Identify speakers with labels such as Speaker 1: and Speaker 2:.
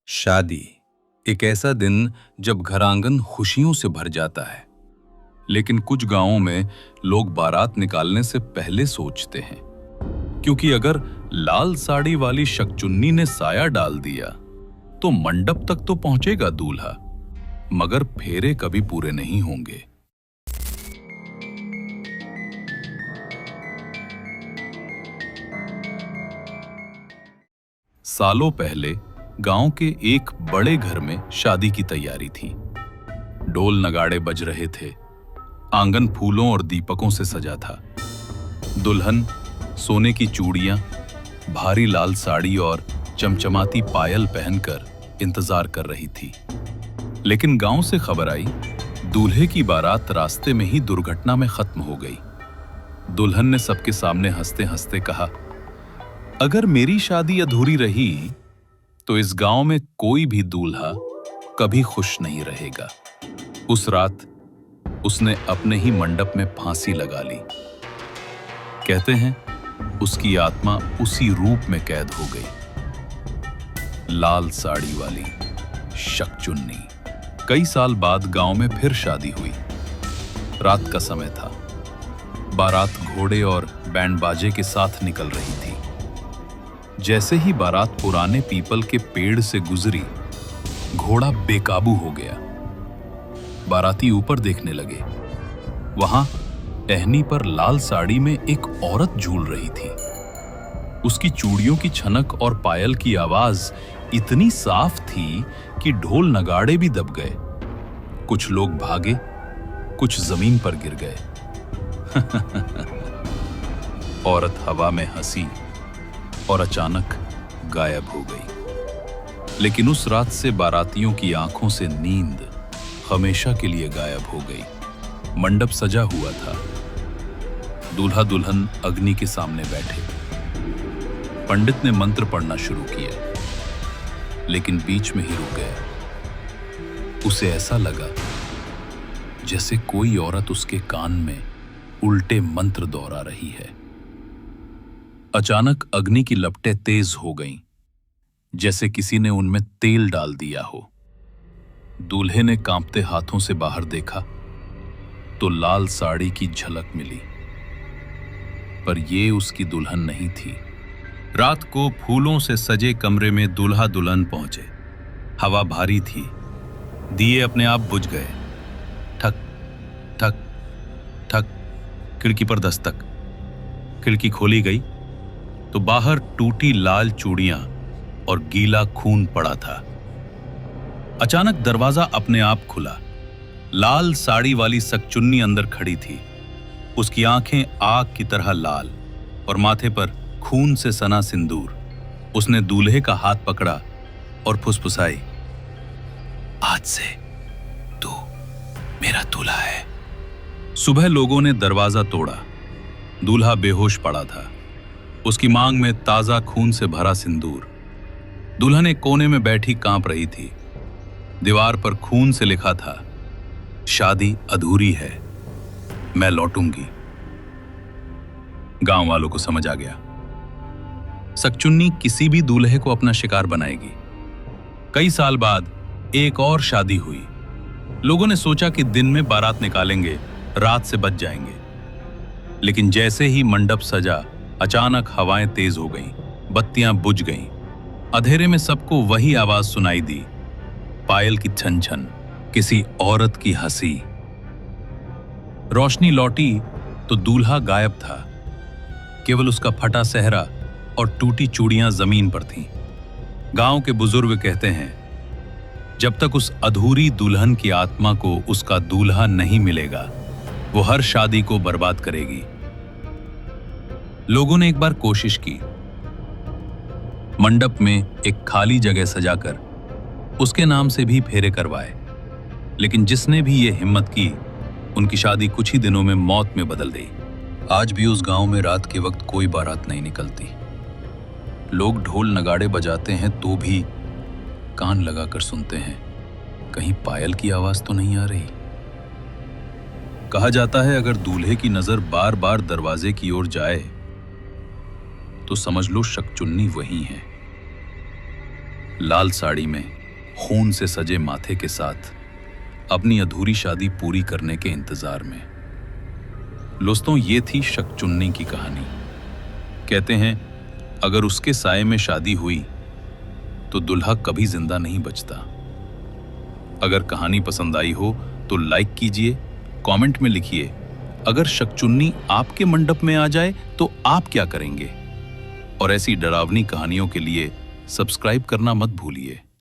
Speaker 1: शादी एक ऐसा दिन जब घर आंगन खुशियों से भर जाता है। लेकिन कुछ गांवों में लोग बारात निकालने से पहले सोचते हैं, क्योंकि अगर लाल साड़ी वाली शकचुन्नी ने साया डाल दिया तो मंडप तक तो पहुंचेगा दूल्हा, मगर फेरे कभी पूरे नहीं होंगे। सालों पहले गांव के एक बड़े घर में शादी की तैयारी थी। ढोल नगाड़े बज रहे थे, आंगन फूलों और दीपकों से सजा था। दुल्हन सोने की चूड़ियां, भारी लाल साड़ी और चमचमाती पायल पहनकर इंतजार कर रही थी। लेकिन गांव से खबर आई, दूल्हे की बारात रास्ते में ही दुर्घटना में खत्म हो गई। दुल्हन ने सबके सामने हंसते हंसते कहा, अगर मेरी शादी अधूरी रही तो इस गांव में कोई भी दूल्हा कभी खुश नहीं रहेगा। उस रात उसने अपने ही मंडप में फांसी लगा ली। कहते हैं उसकी आत्मा उसी रूप में कैद हो गई, लाल साड़ी वाली शकचुन्नी। कई साल बाद गांव में फिर शादी हुई। रात का समय था। बारात घोड़े और बैंड बाजे के साथ निकल रही थी। जैसे ही बारात पुराने पीपल के पेड़ से गुजरी, घोड़ा बेकाबू हो गया। बाराती ऊपर देखने लगे। वहां टहनी पर लाल साड़ी में एक औरत झूल रही थी। उसकी चूड़ियों की छनक और पायल की आवाज इतनी साफ थी कि ढोल नगाड़े भी दब गए। कुछ लोग भागे, कुछ जमीन पर गिर गए। औरत हवा में हंसी और अचानक गायब हो गई। लेकिन उस रात से बारातियों की आंखों से नींद हमेशा के लिए गायब हो गई। मंडप सजा हुआ था। दूल्हा दुल्हन अग्नि के सामने बैठे। पंडित ने मंत्र पढ़ना शुरू किया, लेकिन बीच में ही रुक गया। उसे ऐसा लगा जैसे कोई औरत उसके कान में उल्टे मंत्र दोहरा रही है। अचानक अग्नि की लपटें तेज हो गईं, जैसे किसी ने उनमें तेल डाल दिया हो। दूल्हे ने कांपते हाथों से बाहर देखा तो लाल साड़ी की झलक मिली, पर यह उसकी दुल्हन नहीं थी। रात को फूलों से सजे कमरे में दूल्हा दुल्हन पहुंचे। हवा भारी थी, दिए अपने आप बुझ गए। ठक ठक ठक, खिड़की पर दस्तक। खिड़की खोली गई तो बाहर टूटी लाल चूड़ियां और गीला खून पड़ा था। अचानक दरवाजा अपने आप खुला। लाल साड़ी वाली शकचुन्नी अंदर खड़ी थी। उसकी आंखें आग की तरह लाल और माथे पर खून से सना सिंदूर। उसने दूल्हे का हाथ पकड़ा और फुसफुसाई, आज से तू मेरा दूल्हा है। सुबह लोगों ने दरवाजा तोड़ा। दूल्हा बेहोश पड़ा था, उसकी मांग में ताजा खून से भरा सिंदूर। दुल्हन एक कोने में बैठी कांप रही थी। दीवार पर खून से लिखा था, शादी अधूरी है, मैं लौटूंगी। गांव वालों को समझ आ गया, शकचुन्नी किसी भी दूल्हे को अपना शिकार बनाएगी। कई साल बाद एक और शादी हुई। लोगों ने सोचा कि दिन में बारात निकालेंगे, रात से बच जाएंगे। लेकिन जैसे ही मंडप सजा, अचानक हवाएं तेज हो गईं, बत्तियां बुझ गईं। अंधेरे में सबको वही आवाज सुनाई दी, पायल की छन छन, किसी औरत की हंसी। रोशनी लौटी तो दूल्हा गायब था। केवल उसका फटा सेहरा और टूटी चूड़ियां जमीन पर थीं। गांव के बुजुर्ग कहते हैं, जब तक उस अधूरी दुल्हन की आत्मा को उसका दूल्हा नहीं मिलेगा, वो हर शादी को बर्बाद करेगी। लोगों ने एक बार कोशिश की। मंडप में एक खाली जगह सजाकर उसके नाम से भी फेरे करवाए। लेकिन जिसने भी ये हिम्मत की, उनकी शादी कुछ ही दिनों में मौत में बदल गई। आज भी उस गांव में रात के वक्त कोई बारात नहीं निकलती। लोग ढोल नगाड़े बजाते हैं तो भी कान लगाकर सुनते हैं, कहीं पायल की आवाज तो नहीं आ रही। कहा जाता है, अगर दूल्हे की नजर बार बार दरवाजे की ओर जाए तो समझ लो शकचुन्नी वही है, लाल साड़ी में खून से सजे माथे के साथ अपनी अधूरी शादी पूरी करने के इंतजार में। दोस्तों, ये थी शकचुन्नी की कहानी। कहते हैं अगर उसके साये में शादी हुई तो दुल्हा कभी जिंदा नहीं बचता। अगर कहानी पसंद आई हो तो लाइक कीजिए, कमेंट में लिखिए अगर शकचुन्नी आपके मंडप में आ जाए तो आप क्या करेंगे। और ऐसी डरावनी कहानियों के लिए सब्सक्राइब करना मत भूलिए।